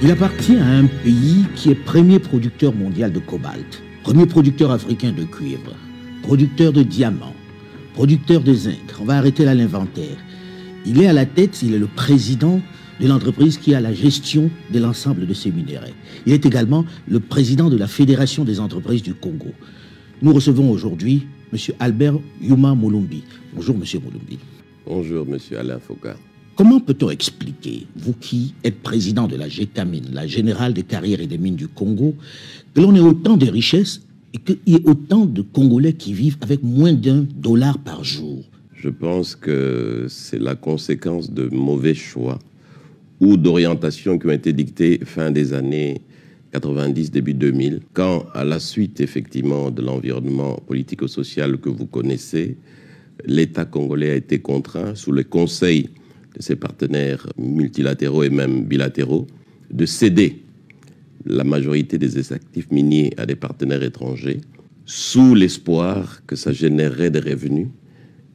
Il appartient à un pays qui est premier producteur mondial de cobalt, premier producteur africain de cuivre, producteur de diamants, producteur de zinc. On va arrêter là l'inventaire. Il est à la tête, il est le président de l'entreprise qui a la gestion de l'ensemble de ces minéraux. Il est également le président de la Fédération des entreprises du Congo. Nous recevons aujourd'hui M. Albert Yuma Mulumbi. Bonjour M. Mulumbi. Bonjour M. Alain Foka. Comment peut-on expliquer, vous qui êtes président de la Gécamine, la Générale des carrières et des mines du Congo, que l'on ait autant de richesses et qu'il y ait autant de Congolais qui vivent avec moins d'$1 par jour? Je pense que c'est la conséquence de mauvais choix ou d'orientations qui ont été dictées fin des années 90, début 2000, quand, à la suite, effectivement, de l'environnement politico-social que vous connaissez, l'État congolais a été contraint, sous le conseil de ses partenaires multilatéraux et même bilatéraux, de céder la majorité des actifs miniers à des partenaires étrangers, sous l'espoir que ça générerait des revenus,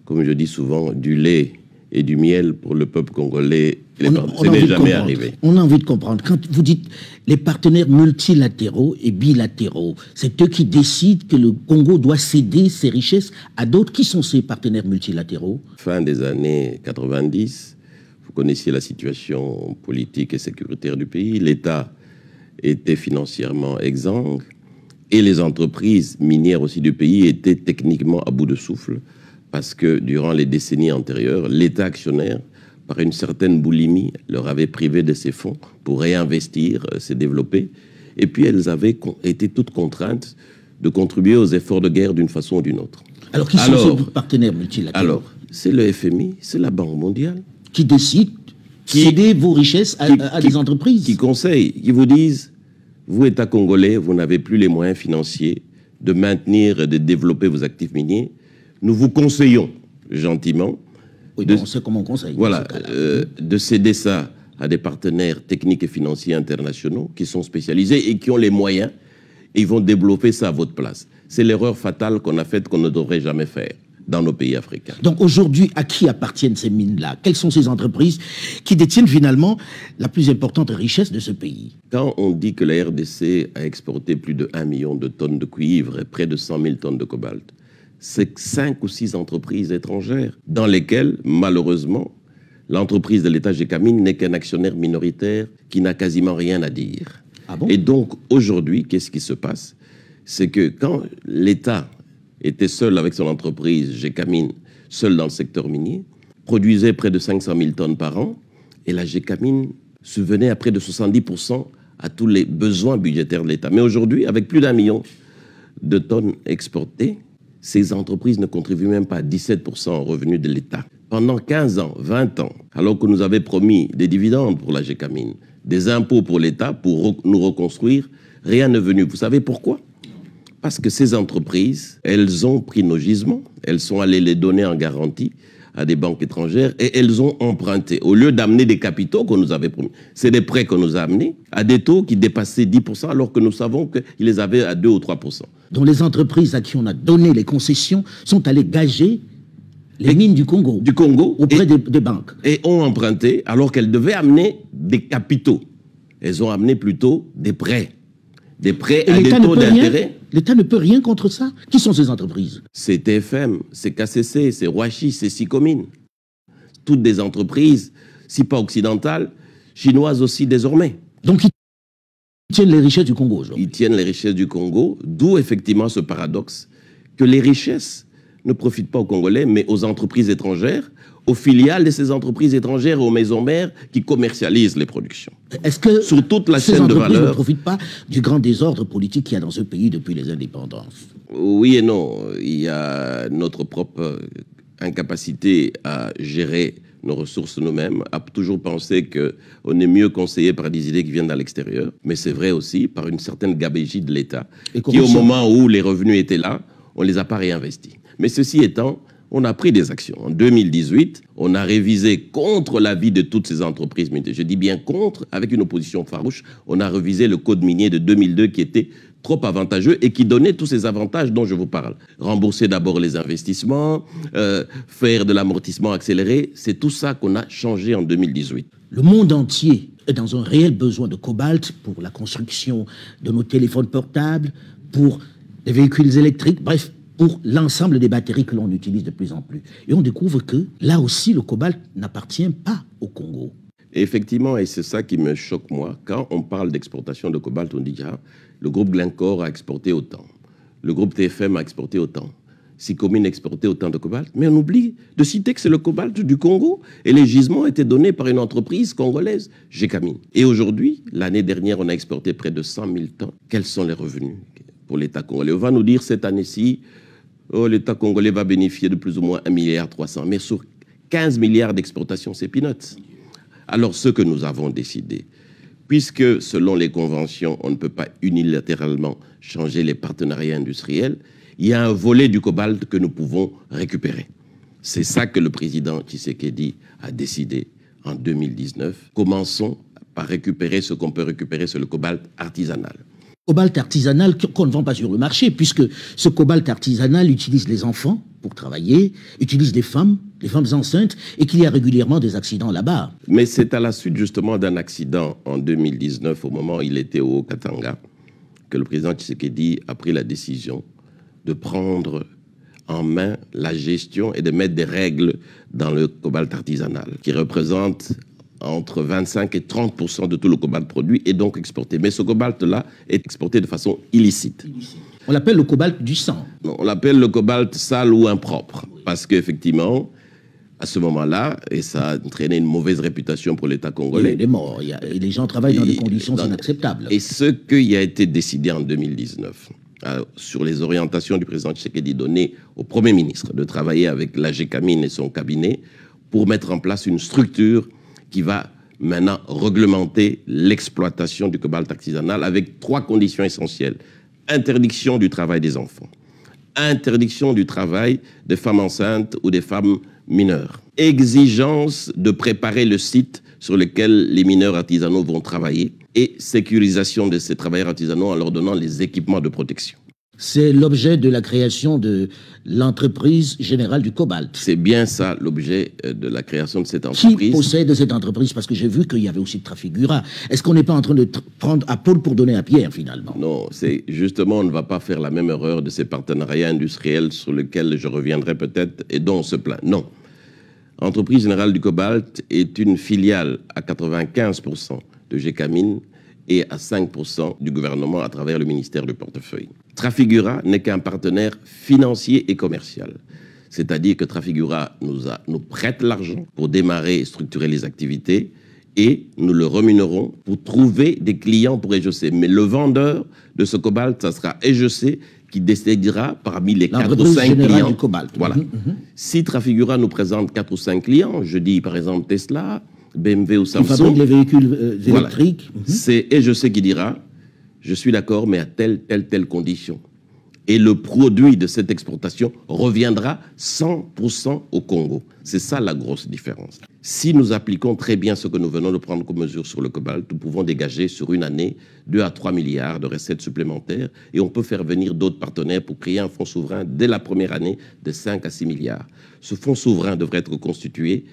comme je dis souvent, du lait et du miel pour le peuple congolais. Ce n'est jamais arrivé. On a envie de comprendre. Quand vous dites les partenaires multilatéraux et bilatéraux, c'est eux qui décident que le Congo doit céder ses richesses à d'autres. Qui sont ces partenaires multilatéraux? Fin des années 90, vous connaissiez la situation politique et sécuritaire du pays. L'État était financièrement exsangue et les entreprises minières aussi du pays étaient techniquement à bout de souffle parce que durant les décennies antérieures, l'État actionnaire, par une certaine boulimie, leur avait privé de ses fonds pour réinvestir, se développer. Et puis elles avaient été toutes contraintes de contribuer aux efforts de guerre d'une façon ou d'une autre. Alors, qui sont ces partenaires multilatéraux? Alors, c'est le FMI, c'est la Banque mondiale. Qui décide de céder vos richesses à des entreprises? Qui conseillent, qui vous disent, vous, État congolais, vous n'avez plus les moyens financiers de maintenir et de développer vos actifs miniers. Nous vous conseillons gentiment. Oui, on sait comment on conseille. Voilà, de céder ça à des partenaires techniques et financiers internationaux qui sont spécialisés et qui ont les moyens et ils vont développer ça à votre place. C'est l'erreur fatale qu'on a faite, qu'on ne devrait jamais faire dans nos pays africains. Donc aujourd'hui, à qui appartiennent ces mines-là? Quelles sont ces entreprises qui détiennent finalement la plus importante richesse de ce pays? Quand on dit que la RDC a exporté plus de 1 million de tonnes de cuivre et près de 100 000 tonnes de cobalt, c'est 5 ou 6 entreprises étrangères dans lesquelles, malheureusement, l'entreprise de l'État Gécamine n'est qu'un actionnaire minoritaire qui n'a quasiment rien à dire. Ah bon? Et donc, aujourd'hui, qu'est-ce qui se passe? C'est que quand l'État était seul avec son entreprise Gécamine, seul dans le secteur minier, produisait près de 500 000 tonnes par an, et la Gécamine subvenait à près de 70% à tous les besoins budgétaires de l'État. Mais aujourd'hui, avec plus d'1 million de tonnes exportées, ces entreprises ne contribuent même pas à 17% aux revenus de l'État. Pendant 15 ans, 20 ans, alors que nous avions promis des dividendes pour la Gécamine, des impôts pour l'État pour nous reconstruire, rien n'est venu. Vous savez pourquoi? Parce que ces entreprises, elles ont pris nos gisements, elles sont allées les donner en garantie à des banques étrangères et elles ont emprunté. Au lieu d'amener des capitaux qu'on nous avait promis, c'est des prêts qu'on nous a amenés à des taux qui dépassaient 10% alors que nous savons qu'ils les avaient à 2 ou 3%. Donc les entreprises à qui on a donné les concessions sont allées gager les mines du Congo. Auprès des banques. Et ont emprunté alors qu'elles devaient amener des capitaux. Elles ont amené plutôt des prêts. Des prêts à des taux d'intérêt. L'État ne peut rien contre ça. Qui sont ces entreprises? C'est TFM, c'est KCC, c'est Roachi, c'est Sicomine. Toutes des entreprises, si pas occidentales, chinoises aussi désormais. Donc ils tiennent les richesses du Congo aujourd'hui. Ils tiennent les richesses du Congo, d'où effectivement ce paradoxe que les richesses ne profitent pas aux Congolais, mais aux entreprises étrangères, aux filiales de ces entreprises étrangères, aux maisons mères qui commercialisent les productions. Est-ce que sur toute la chaîne de valeur, ces entreprises ne profitent pas du grand désordre politique qu'il y a dans ce pays depuis les indépendances? Oui et non. Il y a notre propre incapacité à gérer nos ressources nous-mêmes, à toujours penser qu'on est mieux conseillé par des idées qui viennent de l'extérieur. Mais c'est vrai aussi par une certaine gabégie de l'État, qui au moment où les revenus étaient là, on ne les a pas réinvestis. Mais ceci étant, on a pris des actions. En 2018, on a révisé contre l'avis de toutes ces entreprises minières. Je dis bien contre, avec une opposition farouche, on a révisé le code minier de 2002 qui était trop avantageux et qui donnait tous ces avantages dont je vous parle. Rembourser d'abord les investissements, faire de l'amortissement accéléré, c'est tout ça qu'on a changé en 2018. Le monde entier est dans un réel besoin de cobalt pour la construction de nos téléphones portables, pour les véhicules électriques, bref, pour l'ensemble des batteries que l'on utilise de plus en plus. Et on découvre que, là aussi, le cobalt n'appartient pas au Congo. Effectivement, et c'est ça qui me choque, moi. Quand on parle d'exportation de cobalt, on dit ah, le groupe Glencore a exporté autant, le groupe TFM a exporté autant, Sicomine a exporté autant de cobalt. Mais on oublie de citer que c'est le cobalt du Congo et les gisements étaient donnés par une entreprise congolaise, Gécamine. Et aujourd'hui, l'année dernière, on a exporté près de 100 000 tonnes. Quels sont les revenus pour l'État congolais? On va nous dire cette année-ci, oh, l'État congolais va bénéficier de plus ou moins 1,3 milliard. Mais sur 15 milliards d'exportation, c'est peanuts. Alors, ce que nous avons décidé, puisque selon les conventions, on ne peut pas unilatéralement changer les partenariats industriels, il y a un volet du cobalt que nous pouvons récupérer. C'est ça que le président Tshisekedi a décidé en 2019. Commençons par récupérer ce qu'on peut récupérer sur le cobalt artisanal. Cobalt artisanal qu'on ne vend pas sur le marché, puisque ce cobalt artisanal utilise les enfants pour travailler, utilise les femmes enceintes, et qu'il y a régulièrement des accidents là-bas. Mais c'est à la suite justement d'un accident en 2019, au moment où il était au Haut-Katanga, que le président Tshisekedi a pris la décision de prendre en main la gestion et de mettre des règles dans le cobalt artisanal, qui représente entre 25 et 30% de tout le cobalt produit et donc exporté. Mais ce cobalt-là est exporté de façon illicite. On l'appelle le cobalt du sang. Non, on l'appelle le cobalt sale ou impropre, parce qu'effectivement, à ce moment-là, et ça a entraîné une mauvaise réputation pour l'État congolais. Il est mort, et les gens travaillent dans des conditions inacceptables. Et ce qui a été décidé en 2019, sur les orientations du président Tshisekedi données au Premier ministre, de travailler avec la Gécamine et son cabinet pour mettre en place une structure qui va maintenant réglementer l'exploitation du cobalt artisanal avec 3 conditions essentielles. Interdiction du travail des enfants, interdiction du travail des femmes enceintes ou des femmes mineures, exigence de préparer le site sur lequel les mineurs artisanaux vont travailler et sécurisation de ces travailleurs artisanaux en leur donnant les équipements de protection. C'est l'objet de la création de l'entreprise générale du cobalt. C'est bien ça l'objet de la création de cette entreprise. Qui possède cette entreprise? Parce que j'ai vu qu'il y avait aussi Trafigura. Est-ce qu'on n'est pas en train de prendre à Paul pour donner à Pierre, finalement? Non, c'est justement, on ne va pas faire la même erreur de ces partenariats industriels sur lesquels je reviendrai peut-être et dont on se plaint. Non. Entreprise générale du cobalt est une filiale à 95% de Gécamine et à 5% du gouvernement à travers le ministère du portefeuille. Trafigura n'est qu'un partenaire financier et commercial. C'est-à-dire que Trafigura nous prête l'argent pour démarrer et structurer les activités et nous le rémunérons pour trouver des clients pour EGC. Mais le vendeur de ce cobalt, ça sera EGC qui décidera parmi les 4 ou 5 clients. Du cobalt. Voilà. Si Trafigura nous présente 4 ou 5 clients, je dis par exemple Tesla, BMW ou Samsung, qui fabrique les véhicules électriques. Voilà. C'est EGC qui dira, je suis d'accord, mais à telle condition. Et le produit de cette exportation reviendra 100% au Congo. C'est ça la grosse différence. Si nous appliquons très bien ce que nous venons de prendre comme mesure sur le cobalt, nous pouvons dégager sur une année 2 à 3 milliards de recettes supplémentaires et on peut faire venir d'autres partenaires pour créer un fonds souverain dès la première année de 5 à 6 milliards. Ce fonds souverain devrait être constitué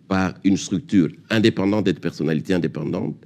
par une structure indépendante et de personnalités indépendantes,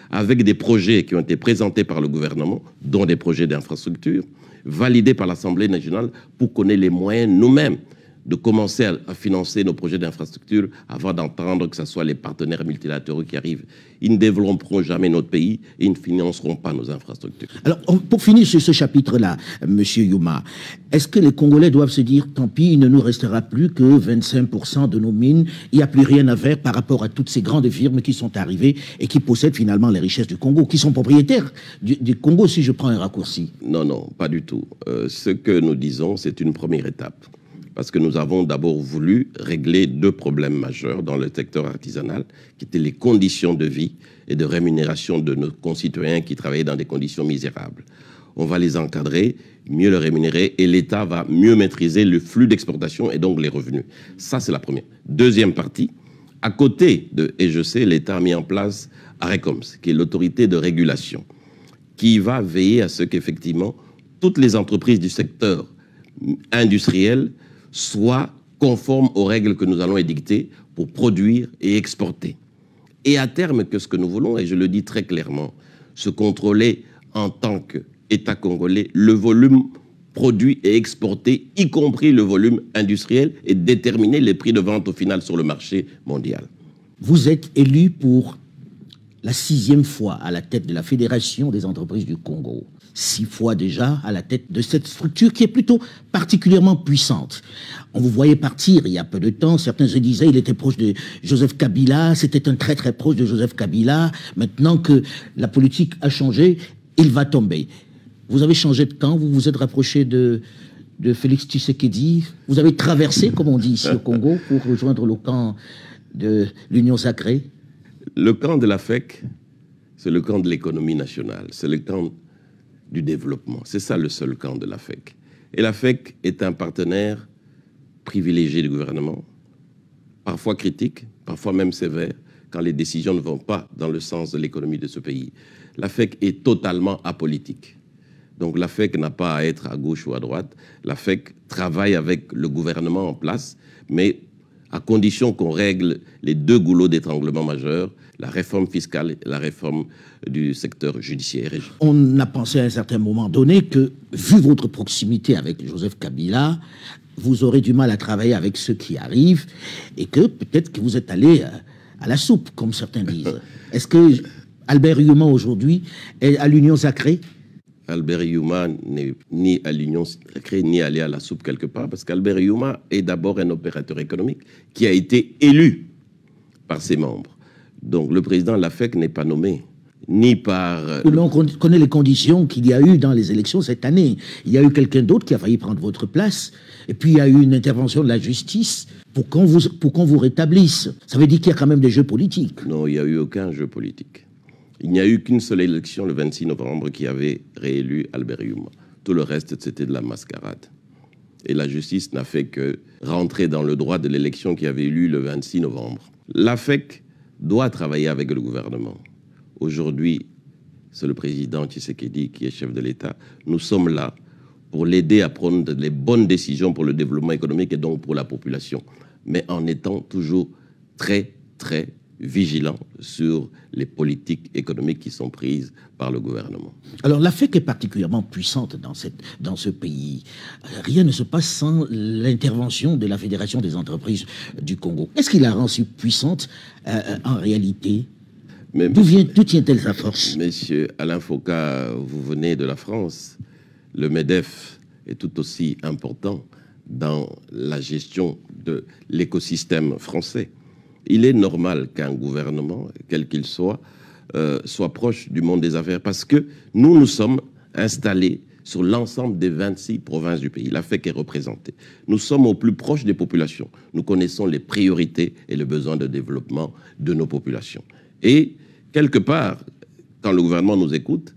avec des projets qui ont été présentés par le gouvernement, dont des projets d'infrastructure, validés par l'Assemblée nationale pour qu'on ait les moyens nous-mêmes de commencer à financer nos projets d'infrastructure avant d'entendre que ce soit les partenaires multilatéraux qui arrivent. Ils ne développeront jamais notre pays et ils ne financeront pas nos infrastructures. Alors, pour finir sur ce chapitre-là, M. Youma, est-ce que les Congolais doivent se dire, tant pis, il ne nous restera plus que 25% de nos mines, il n'y a plus rien à faire par rapport à toutes ces grandes firmes qui sont arrivées et qui possèdent finalement les richesses du Congo, qui sont propriétaires du Congo, si je prends un raccourci? Non, non, pas du tout. Ce que nous disons, c'est une première étape. Parce que nous avons d'abord voulu régler 2 problèmes majeurs dans le secteur artisanal, qui étaient les conditions de vie et de rémunération de nos concitoyens qui travaillaient dans des conditions misérables. On va les encadrer, mieux les rémunérer, et l'État va mieux maîtriser le flux d'exportation et donc les revenus. Ça, c'est la première. Deuxième partie, à côté de EGC, l'État a mis en place ARECOMS, qui est l'autorité de régulation, qui va veiller à ce qu'effectivement, toutes les entreprises du secteur industriel soient conformes aux règles que nous allons édicter pour produire et exporter. Et à terme, que ce que nous voulons, et je le dis très clairement, se contrôler en tant qu'État congolais le volume produit et exporté, y compris le volume industriel, et déterminer les prix de vente au final sur le marché mondial. Vous êtes élu pour la 6e fois à la tête de la Fédération des entreprises du Congo. 6 fois déjà à la tête de cette structure qui est plutôt particulièrement puissante. On vous voyait partir il y a peu de temps. Certains se disaient qu'il était proche de Joseph Kabila. C'était un très très proche de Joseph Kabila. Maintenant que la politique a changé, il va tomber. Vous avez changé de camp, vous vous êtes rapproché de Félix Tshisekedi. Vous avez traversé, comme on dit ici au Congo, pour rejoindre le camp de l'Union sacrée. Le camp de la FEC, c'est le camp de l'économie nationale. C'est le camp du développement. C'est ça le seul camp de la FEC. Et la FEC est un partenaire privilégié du gouvernement, parfois critique, parfois même sévère, quand les décisions ne vont pas dans le sens de l'économie de ce pays. La FEC est totalement apolitique. Donc la FEC n'a pas à être à gauche ou à droite. La FEC travaille avec le gouvernement en place, mais à condition qu'on règle les 2 goulots d'étranglement majeurs, la réforme fiscale et la réforme du secteur judiciaire. On a pensé à un certain moment donné que, vu votre proximité avec Joseph Kabila, vous aurez du mal à travailler avec ceux qui arrivent et que peut-être que vous êtes allé à la soupe, comme certains disent. Est-ce que Albert Youma aujourd'hui est à l'Union sacrée? Albert Youma n'est ni à l'Union sacrée ni allé à la soupe quelque part, parce qu'Albert Youma est d'abord un opérateur économique qui a été élu par ses membres. Donc le président de la FEC n'est pas nommé, ni par... On connaît les conditions qu'il y a eu dans les élections cette année. Il y a eu quelqu'un d'autre qui a failli prendre votre place, et puis il y a eu une intervention de la justice pour qu'on vous rétablisse. Ça veut dire qu'il y a quand même des jeux politiques. Non, il n'y a eu aucun jeu politique. Il n'y a eu qu'une seule élection, le 26 novembre, qui avait réélu Albert Youma. Tout le reste, c'était de la mascarade. Et la justice n'a fait que rentrer dans le droit de l'élection qui avait eu lieu le 26 novembre. La FEC doit travailler avec le gouvernement. Aujourd'hui, c'est le président Tshisekedi qui est chef de l'État. Nous sommes là pour l'aider à prendre les bonnes décisions pour le développement économique et donc pour la population, mais en étant toujours très, très vigilant sur les politiques économiques qui sont prises par le gouvernement. Alors la FEC est particulièrement puissante dans ce pays. Rien ne se passe sans l'intervention de la Fédération des entreprises du Congo. Est-ce qu'il la rend si puissante en réalité? D'où tient-elle sa force? Monsieur Alain Foucault, vous venez de la France. Le MEDEF est tout aussi important dans la gestion de l'écosystème français. Il est normal qu'un gouvernement, quel qu'il soit proche du monde des affaires, parce que nous sommes installés sur l'ensemble des 26 provinces du pays. La FEC est représentée. Nous sommes au plus proche des populations. Nous connaissons les priorités et les besoins de développement de nos populations. Et quelque part, quand le gouvernement nous écoute,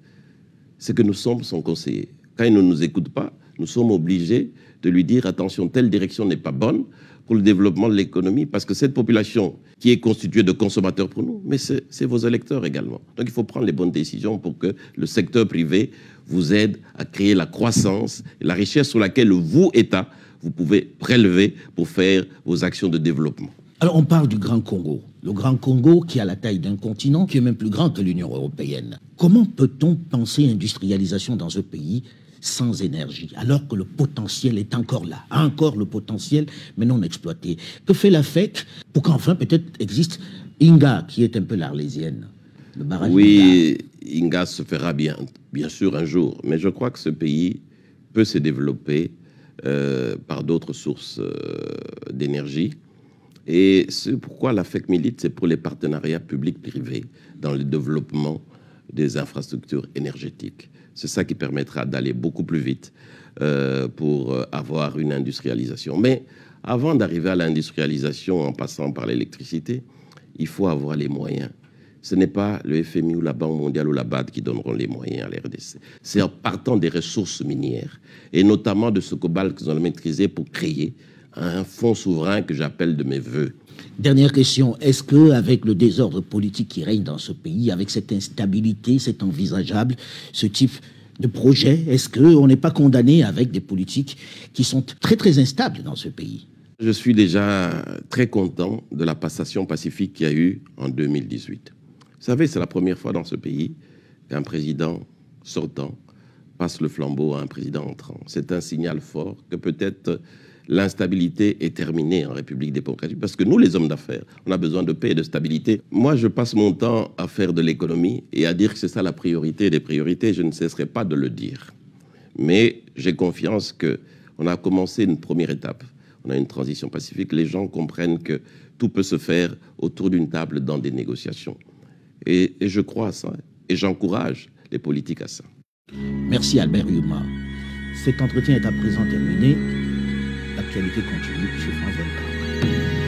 c'est que nous sommes son conseiller. Quand il ne nous écoute pas, nous sommes obligés de lui dire « Attention, telle direction n'est pas bonne », pour le développement de l'économie, parce que cette population qui est constituée de consommateurs pour nous, mais c'est vos électeurs également. Donc il faut prendre les bonnes décisions pour que le secteur privé vous aide à créer la croissance et la richesse sur laquelle vous, État, vous pouvez prélever pour faire vos actions de développement. Alors on parle du Grand Congo. Le Grand Congo qui a la taille d'un continent, qui est même plus grand que l'Union européenne. Comment peut-on penser industrialisation dans ce pays sans énergie, alors que le potentiel est encore là, encore le potentiel, mais non exploité? Que fait la FEC pour qu'enfin peut-être existe Inga, qui est un peu l'Arlésienne, le barrage? Oui, Inga se fera bien sûr un jour, mais je crois que ce pays peut se développer par d'autres sources d'énergie. Et c'est pourquoi la FEC milite, c'est pour les partenariats publics-privés dans le développement des infrastructures énergétiques. C'est ça qui permettra d'aller beaucoup plus vite pour avoir une industrialisation. Mais avant d'arriver à l'industrialisation en passant par l'électricité, il faut avoir les moyens. Ce n'est pas le FMI ou la Banque mondiale ou la BAD qui donneront les moyens à la RDC. C'est en partant des ressources minières, et notamment de ce cobalt qu'ils ont maîtrisé pour créer un fonds souverain que j'appelle de mes voeux. Dernière question, est-ce qu'avec le désordre politique qui règne dans ce pays, avec cette instabilité, c'est envisageable, ce type de projet? Est-ce qu'on n'est pas condamné avec des politiques qui sont très très instables dans ce pays? Je suis déjà très content de la passation pacifique qu'il y a eu en 2018. Vous savez, c'est la première fois dans ce pays qu'un président sortant passe le flambeau à un président entrant. C'est un signal fort que peut-être l'instabilité est terminée en République démocratique. Parce que nous, les hommes d'affaires, on a besoin de paix et de stabilité. Moi, je passe mon temps à faire de l'économie et à dire que c'est ça la priorité des priorités. Je ne cesserai pas de le dire. Mais j'ai confiance qu'on a commencé une première étape. On a une transition pacifique. Les gens comprennent que tout peut se faire autour d'une table dans des négociations. Et je crois à ça. Et j'encourage les politiques à ça. Merci Albert Yuma. Cet entretien est à présent terminé. L'actualité continue sur France 24.